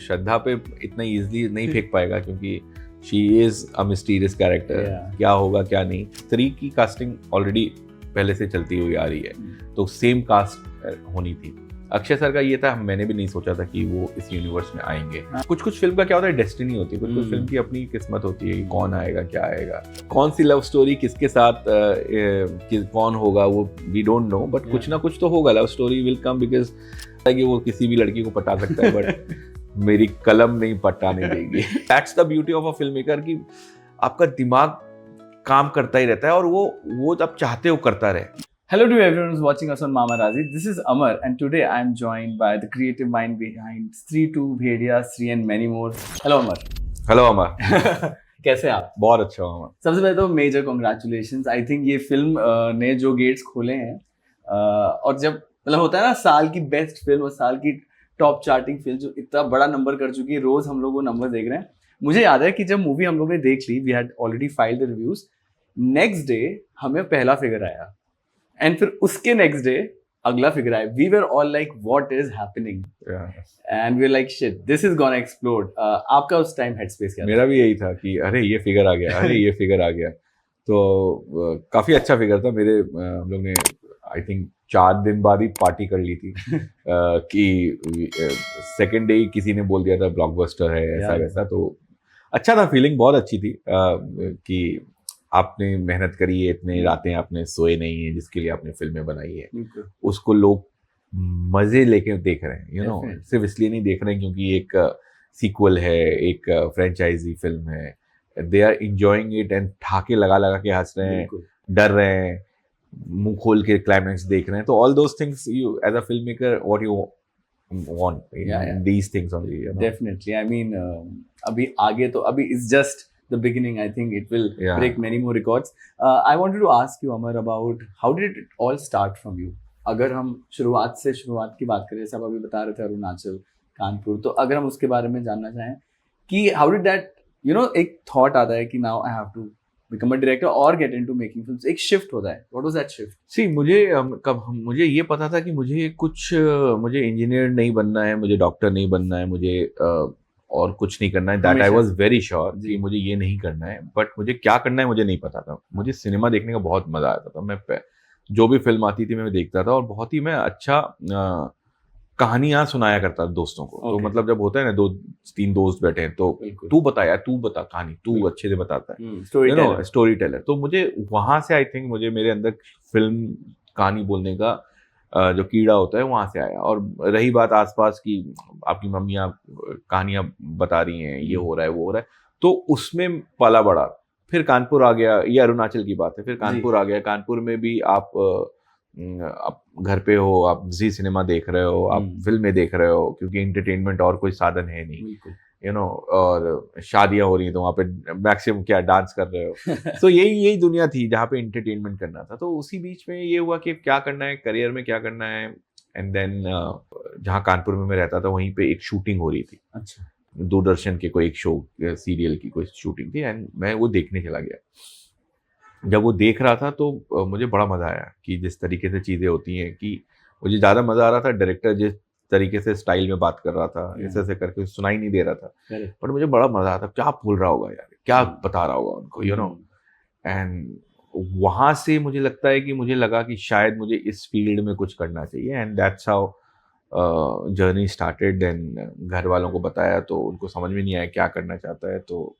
श्रद्धा पे इतना इजीली नहीं फेंक पाएगा क्योंकि she is a mysterious character. क्या होगा क्या नहीं। 3 की कास्टिंग ऑलरेडी पहले से चलती हुई आ रही है, तो सेम कास्ट होनी थी। अक्षय सर का ये था, मैंने भी नहीं सोचा था कि वो इस यूनिवर्स में आएंगे। कुछ कुछ फिल्म का क्या होता है, डेस्टिनी होती है, कुछ कुछ फिल्म की अपनी किस्मत होती है, कौन आएगा क्या आएगा, कौन सी लव स्टोरी किसके साथ कौन होगा वो वी डोंट नो, बट कुछ ना कुछ तो होगा। Love story will come because कि वो किसी भी लड़की को पटा सकता है बट मेरी कलम नहीं पटाने देगी। That's the beauty of a film maker कि आपका दिमाग काम करता ही रहता है और वो जब चाहते हो करता रहे। Hello to everyone who's watching us on Mama Razi. This is Amar and today I am joined by the creative mind behind Stree 2, Bhediya, Stree and many more. Hello Amar. Hello Amar. कैसे आप? बहुत अच्छा हूँ। सबसे पहले तो major congratulations. I think ये film ने जो गेट्स खोले हैं और जब मतलब होता है ना साल की बेस्ट फिल्म और साल की टॉप चार्टिंग फिल्म जो इतना बड़ा नंबर कर चुकी है, रोज हम लोग वो नंबर देख रहे हैं। मुझे याद है कि जब मूवी हम लोग ने देख ली, we had already filed the reviews, next day हमें पहला फिगर आया एंड फिर उसके नेक्स्ट डे अगला फिगर आया। We were all like what is happening and we are like shit this is gonna explode. आपका उस टाइम हेडस्पेस क्या था? मेरा भी यही था कि अरे ये फिगर आ गया, अरे ये फिगर आ गया। तो काफी अच्छा फिगर था। मेरे हम लोग ने आई थिंक 4 दिन बाद ही पार्टी कर ली थी कि सेकेंड डे किसी ने बोल दिया था ब्लॉकबस्टर है ऐसा वैसा। तो अच्छा था, फीलिंग बहुत अच्छी थी कि आपने मेहनत करी है, इतने रातें आपने सोए नहीं है जिसके लिए आपने फिल्में बनाई है, उसको लोग मजे लेके देख रहे हैं, यू नो। सिर्फ इसलिए नहीं देख रहे हैं क्योंकि एक सीक्वल है, एक फ्रेंचाइजी फिल्म है। They are enjoying it and ठाके लगा लगा के हंस रहे हैं, डर रहे हैं, मुंह खोल के क्लाइमैक्स देख रहे हैं। तो all those things you as a film maker what you want these things only, definitely. I mean अभी आगे तो अभी it's just the beginning. I think it will break many more records. I wanted to ask you Amar about how did it all start from you? अगर हम शुरुआत की बात करें, जैसे आप अभी बता रहे थे अरुणाचल, कानपुर, तो अगर हम उसके बारे में जानना चाहें कि how did that, you know, एक thought आता है कि now I have to become a director or get into making films, एक shift होता है। What was that shift? See, मुझे ये पता था कि मुझे इंजीनियर नहीं बनना है, मुझे डॉक्टर नहीं बनना है, मुझे और कुछ नहीं करना है। That I was very sure कि मुझे ये नहीं करना है, बट मुझे क्या करना है मुझे नहीं पता था। मुझे सिनेमा देखने का बहुत मजा आता था। मैं जो भी फिल्म आती थी मैं देखता था और बहुत ही मैं अच्छा कहानियां सुनाया करता दोस्तों को। तो मतलब जब होता है ना 2-3 दोस्त बैठे हैं तो तू बता कहानी, तू अच्छे से बताता है, स्टोरी टेलर। तो मुझे वहां से आई थिंक मुझे मेरे अंदर फिल्म कहानी बोलने का जो कीड़ा होता है वहां से आया। और रही बात आसपास की, आपकी मम्मियाँ कहानियां बता रही हैं, ये हो रहा है वो हो रहा है, तो उसमें पला बड़ा। फिर कानपुर आ गया, ये अरुणाचल की बात है। फिर कानपुर आ गया, कानपुर में भी आप घर पे हो, आप जी सिनेमा देख रहे हो, आप फिल्में देख रहे हो, क्योंकि एंटरटेनमेंट और कोई साधन है नहीं, यू नो। और शादियां हो रही हैं तो वहाँ पे मैक्सिमम क्या डांस कर रहे हो। तो यही दुनिया थी जहाँ पे एंटरटेनमेंट करना था। तो उसी बीच में ये हुआ कि क्या करना है, करियर में क्या करना है। एंड देन जहाँ कानपुर में मैं रहता था वहीं पे एक शूटिंग हो रही थी। अच्छा। दूरदर्शन के कोई एक शो सीरियल की कोई शूटिंग थी एंड मैं वो देखने चला गया। जब वो देख रहा था तो मुझे बड़ा मजा आया कि जिस तरीके से चीज़ें होती हैं, कि मुझे ज़्यादा मजा आ रहा था डायरेक्टर जिस तरीके से स्टाइल में बात कर रहा था, ऐसे करके सुनाई नहीं दे रहा था, पर मुझे बड़ा मजा आता, क्या बोल रहा होगा यार, क्या बता रहा होगा उनको, यू नो। एंड वहां से मुझे लगता है कि मुझे लगा कि शायद मुझे इस फील्ड में कुछ करना चाहिए। And that's how journey started. And घर वालों को बताया तो उनको समझ में नहीं आया क्या करना चाहता है, तो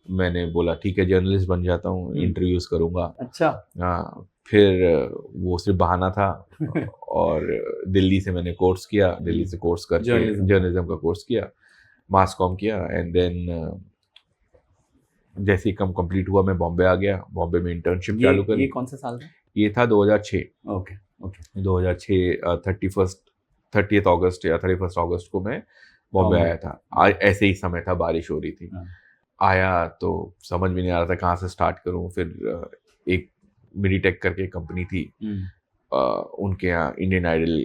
मैंने बोला ठीक है जर्नलिस्ट बन जाता हूँ, इंटरव्यूज करूँगा। अच्छा। हाँ, फिर वो सिर्फ बहाना था। और दिल्ली से मैंने कोर्स किया, दिल्ली से कोर्स करके जर्नलिज्म का कोर्स किया, मास कॉम किया। एंड देन जैसे ही कम कंप्लीट हुआ मैं बॉम्बे आ गया, बॉम्बे में इंटर्नशिप चालू करी। ये कौन सा साल था? ये था 2006। ओके 2006 30 अगस्त या 31 अगस्त को मैं बॉम्बे आया था। ऐसे ही समय था, बारिश हो रही थी। आया तो समझ में नहीं आ रहा था कहाँ से स्टार्ट करूँ। फिर एक मिडीटेक करके कंपनी थी, उनके यहाँ इंडियन आइडल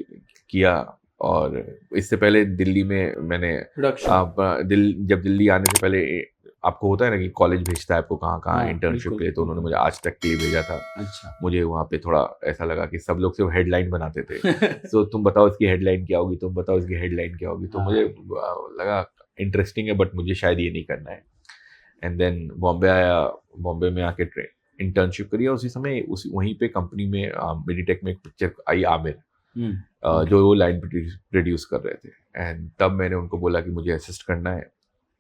किया। और इससे पहले दिल्ली में मैंने जब दिल्ली आने से पहले आपको होता है ना कि कॉलेज भेजता है आपको कहाँ इंटर्नशिप के लिए, तो उन्होंने मुझे आज तक के लिए भेजा था। अच्छा। मुझे वहाँ पे थोड़ा ऐसा लगा कि सब लोग सिर्फ हेडलाइन बनाते थे। तो तुम बताओ इसकी हेडलाइन क्या होगी, तुम बताओ इसकी हेडलाइन क्या होगी। तो मुझे लगा इंटरेस्टिंग है बट मुझे शायद ये नहीं करना है। एंड देन बॉम्बे आया, बॉम्बे में आके इंटर्नशिप करी, और उसी समय उसी वहीं पे कंपनी में मेडिटेक में एक पिक्चर आई आमिर, जो वो लाइन प्रोड्यूस कर रहे थे। एंड तब मैंने उनको बोला कि मुझे असिस्ट करना है,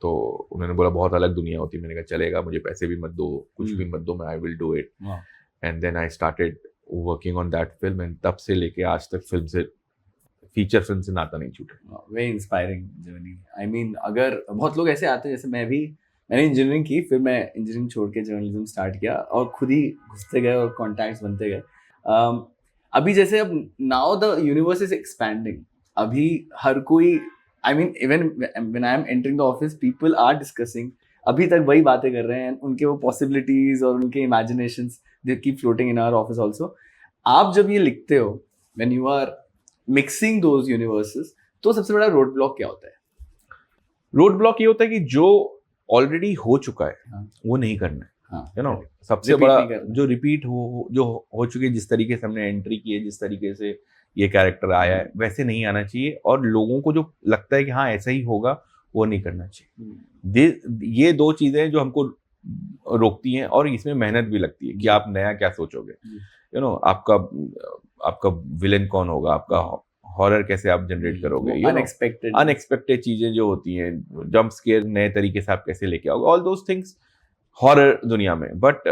तो उन्होंने बोला बहुत अलग दुनिया होती है। मैंने कहा चलेगा, मुझे पैसे भी मत दो, कुछ भी मत दो, मैं I will do it. And then I started working on that film, and तब से लेके आज तक फीचर फिल्म से नाता नहीं छूटा। Very inspiring journey. I mean अगर बहुत लोग ऐसे आते हैं, जैसे मैंने इंजीनियरिंग की, फिर मैं इंजीनियरिंग छोड़ के जर्नलिज्म स्टार्ट किया और खुद ही घुसते गए और कॉन्टैक्ट्स बनते गए। अभी जैसे अब now the universe is expanding, अभी हर कोई, I mean even when I am entering the office people are discussing, अभी तक वही बातें कर रहे हैं, उनके वो पॉसिबिलिटीज और उनके imaginations they keep floating in our office also. आप जब ये लिखते हो, when you are mixing those universes, तो सबसे बड़ा रोड ब्लॉक क्या होता है? रोड ब्लॉक ये होता है कि जो ऑलरेडी हो चुका है वो नहीं करना है, यू नो। सबसे बड़ा जो रिपीट हो चुकी है, जिस तरीके से हमने एंट्री की है, जिस तरीके से ये कैरेक्टर आया है, वैसे नहीं आना चाहिए। और लोगों को जो लगता है कि हाँ ऐसा ही होगा, वो नहीं करना चाहिए। ये दो चीजें जो हमको रोकती हैं, और इसमें मेहनत भी लगती है कि आप नया क्या सोचोगे, यू नो। आपका विलेन कौन होगा, आपका हॉरर कैसे आप जनरेट करोगे, अनएक्सपेक्टेड चीजें जो होती हैं, जंप स्केयर नए तरीके से आप कैसे लेके आओगे, ऑल दोज थिंग्स हॉरर दुनिया में। बट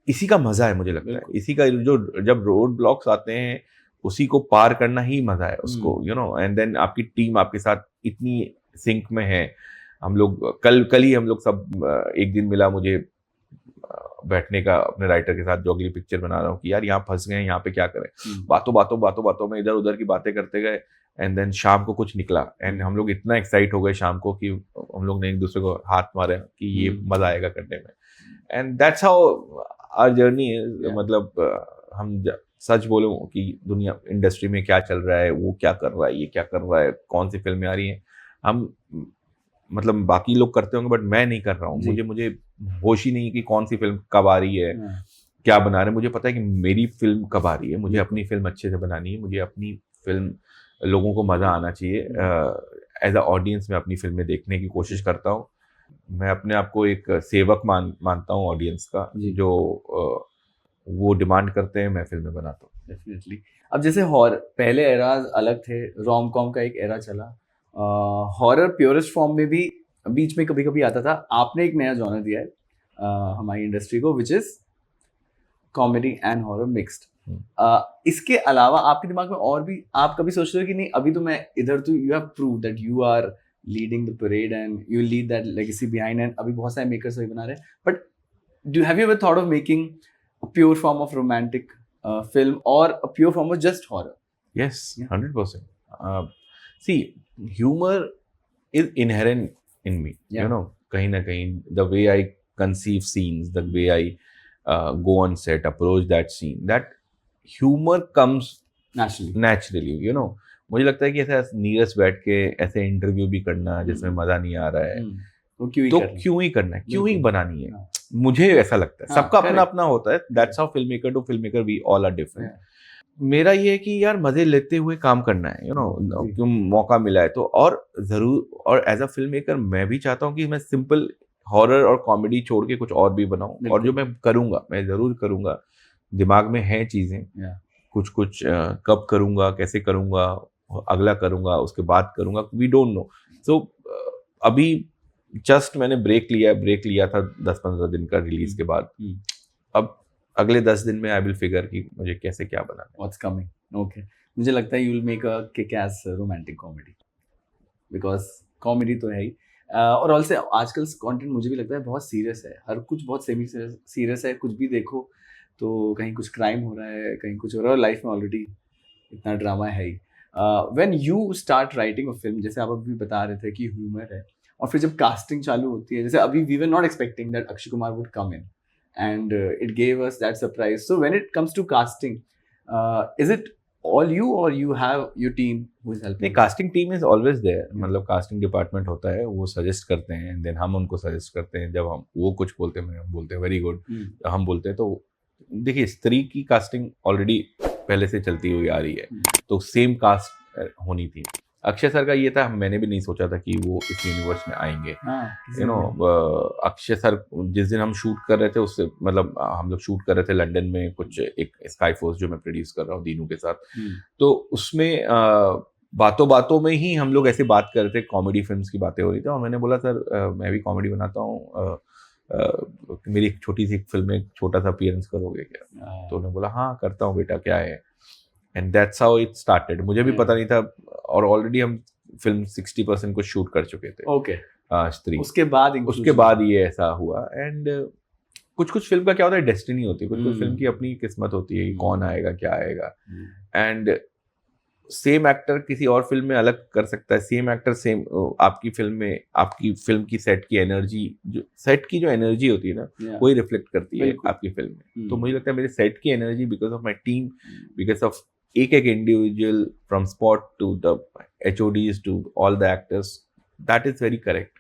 इसी का मजा है, मुझे लगता है इसी का, जो जब रोड ब्लॉक्स आते हैं उसी को पार करना ही मजा है उसको, यू नो। एंड देन आपकी टीम आपके साथ इतनी सिंक में है। हम लोग कल ही हम लोग सब एक दिन मिला मुझे बैठने का अपने राइटर के साथ, जो अगली पिक्चर बना रहा हूँ, कि यार यहाँ फंस गए, यहाँ पे क्या करें। बातों में इधर उधर की बातें करते गए, एंड देन शाम को कुछ निकला, एंड हम लोग इतना एक्साइट हो गए शाम को कि हम लोग ने एक दूसरे को हाथ मारे कि ये मजा आएगा करने में। And that's how our journey है। मतलब हम सच बोलो कि दुनिया इंडस्ट्री में क्या चल रहा है, वो क्या कर रहा है, ये क्या कर रहा है, कौन सी फिल्में आ रही हैं, हम मतलब बाकी लोग करते होंगे बट मैं नहीं कर रहा हूँ। मुझे होश ही नहीं कि कौन सी फिल्म कब आ रही है, क्या बना रहे हैं। मुझे पता है कि मेरी फिल्म कब आ रही है, मुझे अपनी फिल्म अच्छे से बनानी है, मुझे अपनी फिल्म लोगों को मज़ा आना चाहिए। एज अ ऑडियंस मैं अपनी फिल्में देखने की कोशिश करता हूँ। मैं अपने आप को एक सेवक मानता हूँ ऑडियंस का, जो वो डिमांड करते हैं मैं फिल्में बनाता हूँ। डेफिनेटली। अब जैसे हॉरर, पहले एराज अलग थे, रोम कॉम का एक एरा चला, हॉरर प्योरेस्ट फॉर्म में भी बीच में कभी कभी आता था। आपने एक नया जॉनर दिया है हमारी इंडस्ट्री को, which is comedy and horror mixed. इसके अलावा आपके दिमाग में और भी, आप कभी सोच रहे हो कि नहीं अभी तो मैं इधर, तो you have prove that you are leading the parade and you lead that legacy behind, and अभी बहुत सारे मेकर्स वही बना रहे हैं, but do have you ever thought of making a pure form of romantic film or a pure form of just horror? Yes, 100%. See, humor is inherent in me. You know, kahin na kahin, the way I conceive scenes, the way I go on set, approach that scene, that humor comes naturally. You know, मुझे लगता है कि ऐसा नीरस बैठ के ऐसे interview भी करना जिसमें मजा नहीं आ रहा है, तो क्यों ही करना है, क्यों ही बनानी है। मुझे ऐसा लगता है, सबका अपना अपना होता है। That's how film maker to film maker we all are different. मेरा ये है कि यार मजे लेते हुए काम करना है, यू नो, क्यों मौका मिला है तो। और जरूर, और एज अ फिल्म मेकर मैं भी चाहता हूँ कि मैं सिंपल हॉरर और कॉमेडी छोड़ के कुछ और भी बनाऊं, और जो मैं करूंगा, मैं जरूर करूंगा। दिमाग में है चीजें कुछ कब करूंगा, कैसे करूंगा, अगला करूंगा, उसके बाद करूंगा, वी डोंट नो। सो अभी जस्ट मैंने ब्रेक लिया था 10-15 दिन का रिलीज के बाद। अब अगले 10 दिन में आई विल फिगर कि मुझे कैसे क्या बनाना है, व्हाट्स कमिंग। ओके, मुझे लगता है you will make a kick S romantic comedy, because comedy तो है ही, और ऑल्सो आजकल कंटेंट मुझे भी लगता है बहुत सीरियस है, हर कुछ बहुत सेमी सीरियस है। कुछ भी देखो तो कहीं कुछ क्राइम हो रहा है, कहीं कुछ हो रहा है, लाइफ में ऑलरेडी इतना ड्रामा है ही। When you start writing a film, जैसे आप अभी बता रहे थे कि ह्यूमर है, और फिर जब कास्टिंग चालू होती है, जैसे अभी we were not expecting that Akshay Kumar would come in, and it gave us that surprise. So when it comes to casting, is it all you or you have your team who is helping? Casting team is always there, मतलब casting department होता है, वो suggest करते हैं, then हम उनको suggest करते हैं। जब हम वो कुछ बोलते हैं, हम बोलते हैं वेरी गुड, हम बोलते हैं। तो देखिए, स्त्री की कास्टिंग ऑलरेडी पहले से चलती हुई आ रही है, तो सेम कास्ट होनी थी। अक्षय सर का ये था, मैंने भी नहीं सोचा था कि वो इस यूनिवर्स में आएंगे। यू नो, अक्षय सर जिस दिन हम शूट कर रहे थे उससे मतलब हम लोग शूट कर रहे थे लंदन में कुछ एक स्काई फोर्स जो मैं प्रोड्यूस कर रहा हूँ दीनू के साथ, तो उसमें बातों बातों में ही हम लोग ऐसे बात कर रहे थे, कॉमेडी फिल्म्स की बातें हो रही थी और मैंने बोला सर मैं भी कॉमेडी बनाता हूँ, मेरी एक छोटी सी फिल्म में एक छोटा सा अपीयरेंस करोगे क्या? तो उन्होंने बोला हाँ करता हूँ बेटा, क्या है। And that's how it started. मुझे भी पता नहीं था और ऑलरेडी हम फिल्म 60% को शूट कर चुके थे। ओके, स्त्री उसके बाद ये ऐसा हुआ। एंड कुछ फिल्म का क्या होता है, डेस्टिनी होती है, कुछ फिल्म की अपनी किस्मत होती है, कौन आएगा क्या आएगा। एंड सेम एक्टर किसी और फिल्म में अलग कर सकता है, सेम एक्टर सेम आपकी फिल्म में, आपकी फिल्म की सेट की एनर्जी, जो सेट की जो एनर्जी होती है ना वही रिफ्लेक्ट करती है आपकी फिल्म में। तो मुझे लगता है मेरे सेट की energy, because of my team, because of एक individual from spot to the HODs to all the actors, that is very correct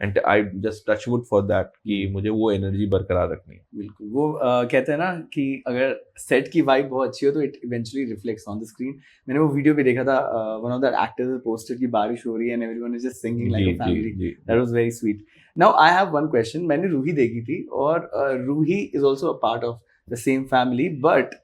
and I just touch wood for that कि मुझे वो एनर्जी बरकरार रखनी है। बिल्कुल, वो कहते हैं ना कि अगर सेट की वाइब बहुत अच्छी हो तो it eventually reflects on the screen. मैंने वो वीडियो भी देखा था, one of the actors posted कि बारिश हो रही है and everyone is just singing like a family, that was very sweet. Now I have one question, मैंने रूही देखी थी और Roohi is also a part of the same family, but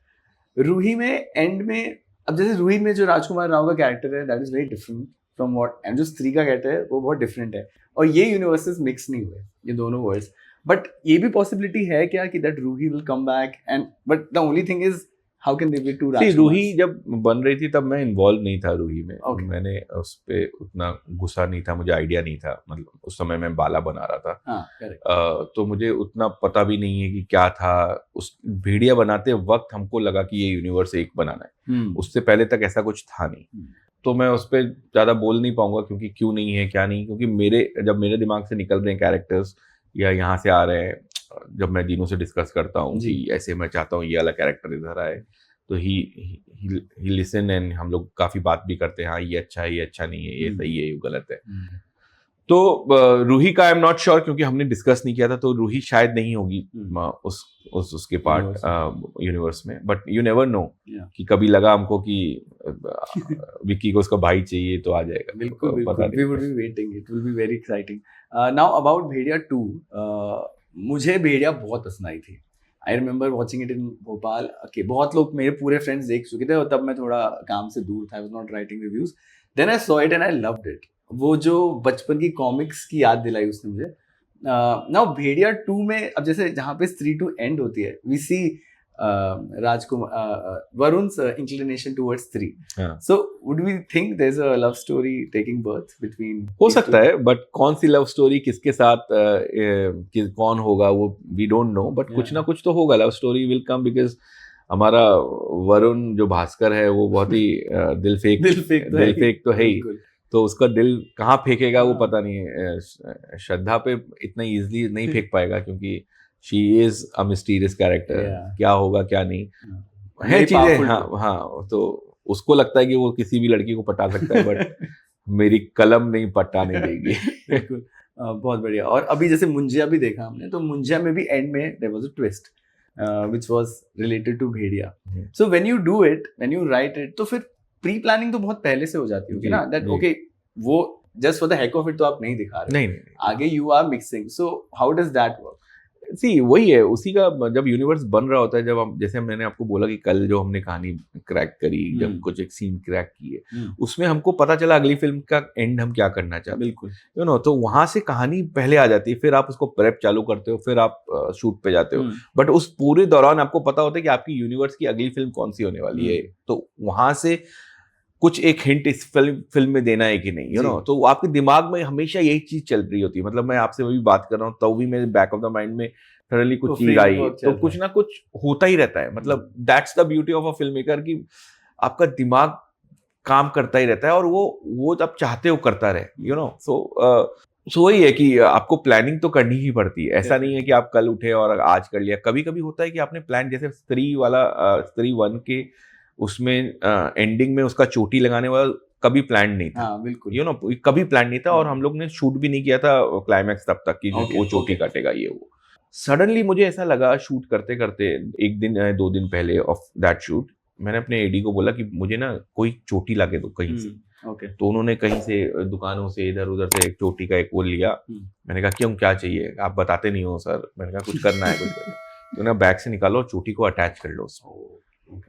Roohi में एंड में, अब जैसे रूही में जो राजकुमार राव का कैरेक्टर है that is very different from what, and जो स्त्री का कैरेक्टर है वो बहुत डिफरेंट है और ये यूनिवर्सेस मिक्स नहीं हुए, ये दोनों वर्ल्ड्स। बट ये भी पॉसिबिलिटी है क्या कि that Roohi will come back and, but the only thing is how can they be to Rajkumar? Roohi जब बन रही थी तब मैं इन्वॉल्व नहीं था रूही में। मैंने उस पे उतना गुस्सा नहीं था, मुझे आइडिया नहीं था, मतलब उस समय मैं बाला बना रहा था। तो मुझे उतना पता भी नहीं है कि क्या था। उस भेड़िया बनाते वक्त हमको लगा कि ये यूनिवर्स एक बनाना है, उससे पहले तक ऐसा कुछ था नहीं। तो मैं उस पर ज़्यादा बोल नहीं पाऊंगा क्योंकि क्यों नहीं है क्या नहीं, क्योंकि जब मेरे दिमाग से निकल रहे हैं कैरेक्टर्स या यहाँ से आ रहे हैं, जब मैं दिनों से डिस्कस करता हूँ कि ऐसे मैं चाहता हूँ ये वाला कैरेक्टर इधर आए, तो ही लिसन एंड हम लोग काफ़ी बात भी करते हैं, हाँ ये अच्छा है, ये अच्छा नहीं है, ये सही है, ये गलत है। तो रूही का आई एम नॉट श्योर क्योंकि हमने डिस्कस नहीं किया था, तो रूही शायद नहीं होगी उसके पार्ट यूनिवर्स में, बट यू नेवर नो कि कभी लगा हमको कि विक्की को उसका भाई चाहिए तो आ जाएगा। बिल्कुल, we would be waiting, it will be very exciting. Now about Bhediya 2, मुझे भेड़िया बहुत पसंद आई थी। I remember watching it in Bhopal. बहुत लोग मेरे पूरे फ्रेंड्स देख चुके थे और तब मैं थोड़ा काम से दूर था, I was not writing reviews. Then I saw it and I loved it. वो जो बचपन की कॉमिक्स की याद दिलाई उसने मुझे। नाउ भेड़िया 2 में अब जैसे जहाँ पे स्त्री 2 एंड होती है, we see Rajkumar Varun's inclination towards स्त्री। So would we think there's a love story taking birth between? हो सकता है, बट कौन सी लव स्टोरी किसके साथ कौन होगा वो वी डोंट नो, बट कुछ ना कुछ तो होगा। Love story will come because हमारा वरुण जो भास्कर है वो बहुत ही दिल फेक तो है ही, तो उसका दिल कहाँ फेंकेगा वो पता नहीं है। श्रद्धा पे इतना इजीली नहीं फेंक पाएगा क्योंकि she is a mysterious character, क्या होगा क्या नहीं है चीजें। हाँ, तो उसको लगता है कि वो किसी भी लड़की को पटा सकता है, बट मेरी कलम नहीं पटाने देगी। बिल्कुल, बहुत बढ़िया। और अभी जैसे मुंजिया भी देखा हमने, तो मुंजिया में भी एंड में there was a twist which was related to Bhediya. So when you do it, when you write it, तो फिर प्री प्लानिंग तो बहुत पहले से हो जाती होगी ना, दैट ओके वो just for the heck of it तो आप नहीं दिखा रहे, नहीं। आगे you are mixing, so how does that work? See वही है, उसी का जब यूनिवर्स बन रहा होता है, जब हम जैसे मैंने आपको बोला कि कल जो हमने कहानी क्रैक करी, जब कुछ एक सीन क्रैक किए, उसमें हमको पता चला अगली फिल्म का एंड हम क्या करना चाहते हैं। बिल्कुल, यू नो, तो वहां से कहानी पहले आ जाती है, फिर आप उसको प्रेप चालू करते हो, फिर आप शूट पे जाते हो, बट उस पूरे दौरान आपको पता होता है कि आपकी यूनिवर्स की अगली फिल्म कौन सी होने वाली है, तो वहां से कुछ एक हिंट इस फिल्म में देना है कि नहीं, यू नो, तो आपके दिमाग में हमेशा यही चीज चल रही होती है। मतलब मैं आपसे वही बात कर रहा हूँ, तो भी मेरे बैक ऑफ द माइंड में सडनली कुछ चीज आई, तो कुछ ना कुछ होता ही रहता है। मतलब that's the beauty of a film maker कि आपका दिमाग काम करता ही रहता है और वो आप चाहते हो करता रहे, यू नो। सो वही है कि आपको प्लानिंग तो करनी ही पड़ती है। ऐसा नहीं है कि आप कल उठे और आज कर लिया। कभी कभी होता है कि आपने प्लान, जैसे स्त्री 1 के उसमें एंडिंग में उसका चोटी लगाने वाला कभी प्लान नहीं था, बिल्कुल, यू नो, कभी प्लान नहीं था, और हम लोग ने शूट भी नहीं किया था क्लाइमैक्स तब तक कि वो चोटी काटेगा ये वो। सडनली मुझे ऐसा लगा शूट करते करते, 1 दिन 2 दिन पहले ऑफ दैट शूट, मैंने अपने एडी को बोला कि मुझे ना कोई चोटी ला के दो कहीं से। ओके। तो उन्होंने कहीं से दुकानों से इधर उधर से एक चोटी का एक वो लिया। मैंने कहा क्यों, क्या चाहिए, आप बताते नहीं हो सर। मैंने कहा कुछ करना है, कुछ करना है। तो उन्होंने बैग से निकालो, चोटी को अटैच कर लो उसमें।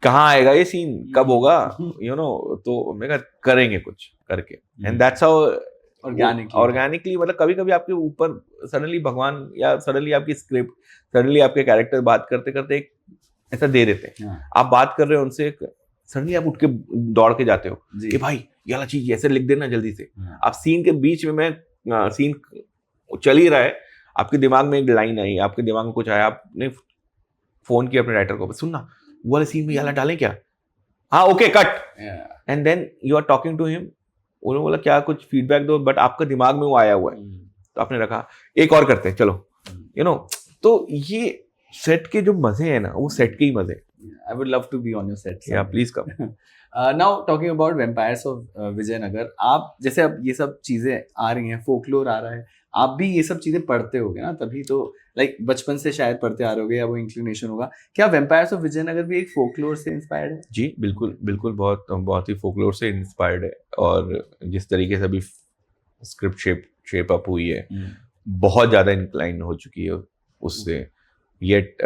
कहाँ आएगा ये सीन, कब होगा, तो मैं कहा करेंगे कुछ करके। एंड दैट्स हाउ ऑर्गेनिकली, मतलब कभी कभी आपके ऊपर सडनली भगवान या सडनली आपकी स्क्रिप्ट, सडनली आपके कैरेक्टर बात करते करते एक ऐसा दे देते हैं। आप बात कर रहे हो उनसे, सडनली आप उठ के दौड़ के जाते हो कि भाई ये वाला चीज ऐसे लिख देना जल्दी से। आप सीन के बीच में सीन चल ही रहा है, आपके दिमाग में एक लाइन आई, आपके दिमाग में कुछ आया, आपने फोन किया अपने राइटर को, सुनना वो वाले सीन में ये वाला डालें क्या, हाँ okay cut, and then you are talking to him. उन्होंने बोला क्या कुछ फीडबैक दो, बट आपका दिमाग में वो आया हुआ है, तो आपने रखा एक और करते हैं चलो, तो ये सेट के जो मजे हैं ना, वो सेट के ही मजे। I would love to be on your set. Yeah, please come. Now talking about Vampires of Vijayanagar, आप जैसे अब ये सब चीजें आ रही हैं, फोकलोर आ रहा है, आप भी ये सब चीजें पढ़ते होगे ना, तभी तो लाइक बचपन से शायद पढ़ते आ रहे होगे, या वो इंक्लिनेशन होगा। क्या वेम्पायर्स ऑफ विजयनगर भी एक फोकलोर से इंस्पायर्ड है? जी बिल्कुल बिल्कुल, बहुत ही फोकलोर से इंस्पायर्ड है। और जिस तरीके से अभी स्क्रिप्ट शेप अप हुई है, बहुत ज्यादा इंक्लाइन हो चुकी है उससे। येट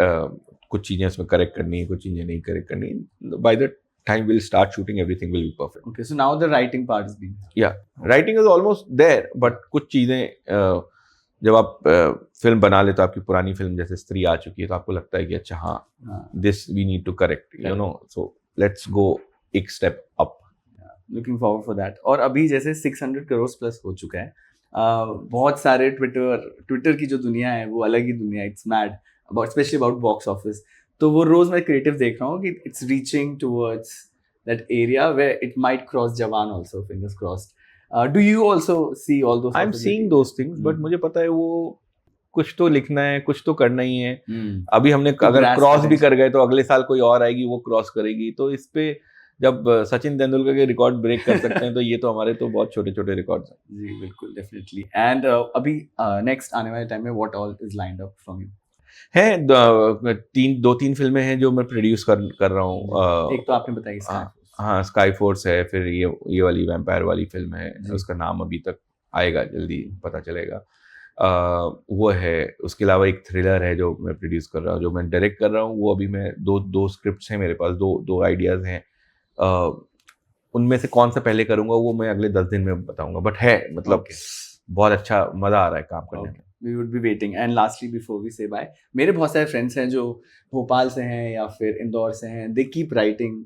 कुछ चीजें उसमें करेक्ट करनी है, कुछ चीजें नहीं करेक्ट करनी है। By the time we'll start shooting, everything will be perfect. Okay, so now the writing part is being. Yeah, writing is almost there, but कुछ चीजें जब आप फिल्म बना ले, तो आपकी पुरानी फिल्म जैसे स्त्री आ चुकी है, तो आपको लगता है कि अच्छा हाँ, this we need to correct, so let's go एक step up. Looking forward for that. और अभी जैसे 600 करोड़ प्लस हो चुका है, बहुत सारे ट्विटर की जो दुनिया है वो अलग ही दुनिया, it's mad about, specially about box office. तो वो रोज मैं क्रिएटिव देख रहा हूँ कि it's reaching towards that area where it might cross Jawan also, fingers crossed. Do you also see all those? I am seeing those things, but मुझे पता है वो कुछ तो लिखना है, कुछ तो करना ही है। अभी हमने अगर क्रॉस भी कर गए तो अगले साल कोई और आएगी, वो क्रॉस करेगी। तो इस पे जब सचिन तेंदुलकर के रिकॉर्ड ब्रेक कर सकते हैं, तो ये तो हमारे तो बहुत छोटे छोटे रिकॉर्ड्स हैं। जी बिल्कुल, डेफिनेटली। एंड अभी नेक्स्ट आने वाले टाइम में what all is lined up from you? है दो तीन फिल्में हैं जो मैं प्रोड्यूस कर रहा हूँ। एक तो आपने बताई हाँ, स्काई फोर्स है, फिर ये वाली वैम्पायर वाली फिल्म है, उसका नाम अभी तक आएगा, जल्दी पता चलेगा। वो है। उसके अलावा एक थ्रिलर है जो मैं प्रोड्यूस कर रहा हूँ, जो मैं डायरेक्ट कर रहा हूँ। वो अभी मैं दो स्क्रिप्ट्स हैं मेरे पास, दो आइडियाज हैं। उनमें से कौन सा पहले करूँगा वो मैं अगले 10 दिन में बताऊंगा, बट है मतलब बहुत अच्छा मजा आ रहा है काम करने में। We would be waiting. And lastly, before we say bye, मेरे बहुत सारे फ्रेंड्स हैं जो भोपाल से हैं या फिर इंदौर से हैं, they keep writing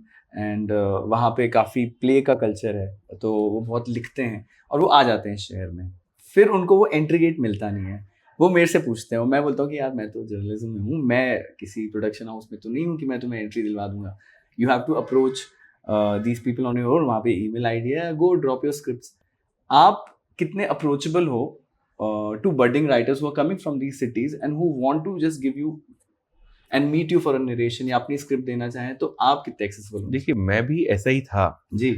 and वहाँ पे काफ़ी प्ले का कल्चर है, तो वो बहुत लिखते हैं और वो आ जाते हैं शहर में, फिर उनको वो एंट्री गेट मिलता नहीं है। वो मेरे से पूछते हैं, मैं बोलता हूँ कि यार मैं तो जर्नलिज्म में हूँ, मैं किसी प्रोडक्शन हाउस में तो नहीं हूँ कि मैं तुम्हें एंट्री दिलवा दूंगा। You have to approach these people on your, वहाँ पे ईमेल आईडी है, गो ड्रॉप योर स्क्रिप्ट्स। आप कितने अप्रोचेबल हो to budding writers who are coming from these cities and who want to just give you and meet you for a narration या अपनी script देना चाहें, तो आप कितने एक्सेसिबल हो? देखिए, मैं भी ऐसा ही था जी,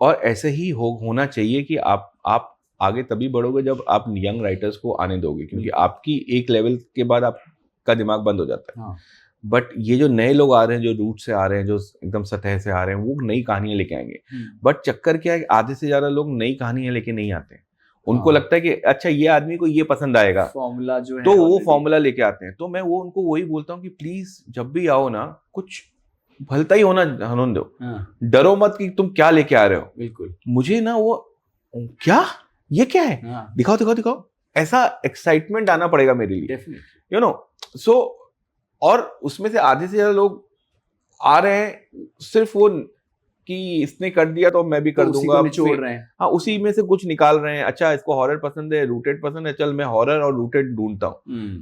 और ऐसे ही होना चाहिए कि आप आगे तभी बढ़ोगे जब आप यंग राइटर्स को आने दोगे, क्योंकि आपकी एक लेवल के बाद आपका दिमाग बंद हो जाता है। बट ये जो नए लोग आ रहे हैं, जो रूट से आ रहे हैं, जो एकदम सतह से आ रहे हैं, वो नई कहानियां लेके आएंगे। बट चक्कर क्या है, आधे से ज्यादा लोग नई कहानियां लेके नहीं आते। उनको लगता है कि अच्छा ये आदमी को ये पसंद आएगा, फॉर्मूला जो है, तो वो फॉर्मूला लेके आते हैं। तो मैं उनको वही बोलता हूँ कि प्लीज जब भी आओ ना, कुछ भलता ही होना हनन दो। डरो मत कि तुम क्या लेके आ रहे हो। बिल्कुल, मुझे ना वो क्या, ये क्या है, दिखाओ, ऐसा एक्साइटमेंट आना पड़ेगा मेरे लिए, सो और उसमें से आधे से ज्यादा लोग आ रहे हैं सिर्फ वो कि इसने कर दिया तो मैं भी कर दूंगा, निचोड़ रहे हैं। हाँ, उसी में से कुछ निकाल रहे हैं। अच्छा, इसको हॉरर पसंद है, रूटेड पसंद है, चल मैं हॉरर और रूटेड ढूंढता हूँ,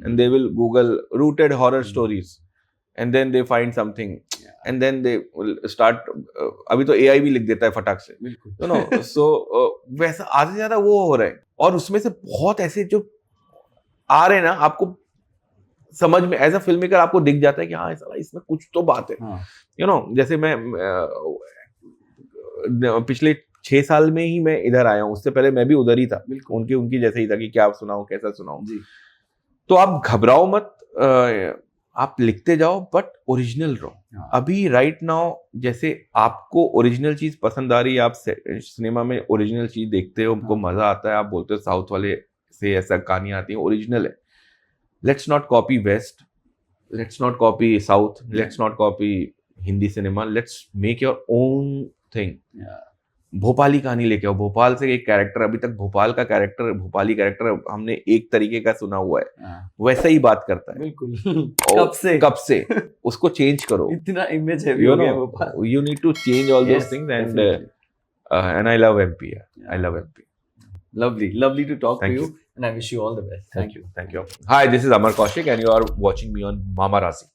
and they will google rooted horror stories, and then they find something, and then they start. अभी तो एआई भी लिख देता है फटाक से, सो वैसा आधे से ज्यादा वो हो रहा है। और उसमें से बहुत ऐसे जो आ रहे हैं ना, आपको समझ में एज अ फिल्म मेकर आपको दिख जाता है कि हाँ इसमें कुछ तो बात है। जैसे मैं पिछले 6 साल में ही मैं इधर आया हूँ, उससे पहले मैं भी उधर ही था, उनकी जैसे ही था कि क्या सुनाऊं, कैसा सुनाऊं। तो आप घबराओ मत, आप लिखते जाओ, बट ओरिजिनल रहो। हाँ। अभी राइट नाउ जैसे आपको ओरिजिनल चीज पसंद आ रही है, आप सिनेमा में ओरिजिनल चीज देखते हो, आपको हाँ। मजा आता है, आप बोलते हो साउथ वाले से ऐसा कहानी आती है, ओरिजिनल है। Let's not copy west, let's not copy south, let's not copy Hindi cinema, let's make your own thing. Bhopali कहानी लेके आओ, भोपाल से एक कैरेक्टर, अभी तक भोपाल का कैरेक्टर, भोपाली कैरेक्टर हमने एक तरीके का सुना हुआ है, वैसा ही बात करता है। बिल्कुल। और कब से उसको चेंज करो, इतना इमेज हैवी हो गया Bhopal. you need to change all those Yes, things, definitely. and I love MP. I love MP. Lovely to talk Thank to you, you. and I wish you all the best. Thank you. Thank you. Hi, this is Amar Kaushik, and you are watching me on Mama Rasi.